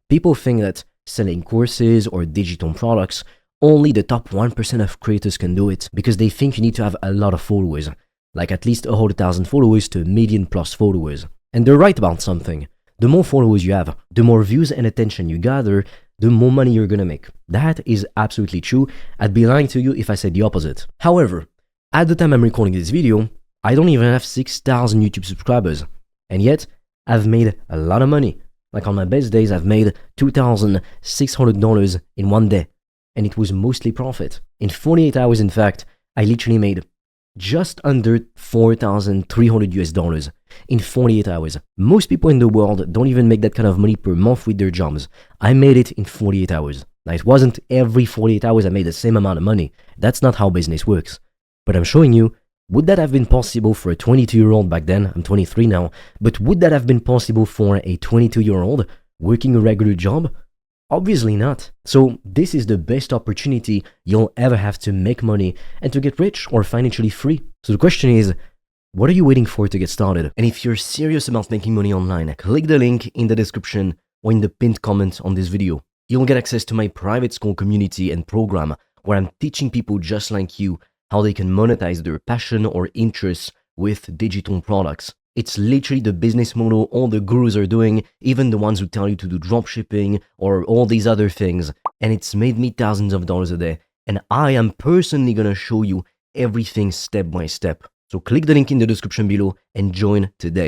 People think that selling courses or digital products, only the top 1% of creators can do it because they think you need to have a lot of followers, like at least 100,000 followers to a million plus followers. And they're right about something. The more followers you have, the more views and attention you gather, the more money you're gonna make. That is absolutely true. I'd be lying to you if I said the opposite. However, at the time I'm recording this video, I don't even have 6,000 YouTube subscribers. And yet, I've made a lot of money. Like on my best days, I've made $2,600 in one day. And it was mostly profit. In 48 hours, in fact, I literally made just under $4,300 in 48 hours. Most people in the world don't even make that kind of money per month with their jobs. I made it in 48 hours. Now, it wasn't every 48 hours I made the same amount of money. That's not how business works. But I'm showing you, would that have been possible for a 22-year-old back then? I'm 23 now. But would that have been possible for a 22-year-old working a regular job? Obviously not. So this is the best opportunity you'll ever have to make money and to get rich or financially free. So the question is, what are you waiting for to get started? And if you're serious about making money online, click the link in the description or in the pinned comment on this video. You'll get access to my private school community and program where I'm teaching people just like you how they can monetize their passion or interests with digital products. It's literally the business model all the gurus are doing, even the ones who tell you to do dropshipping or all these other things. And it's made me thousands of dollars a day. And I am personally gonna show you everything step by step. So click the link in the description below and join today.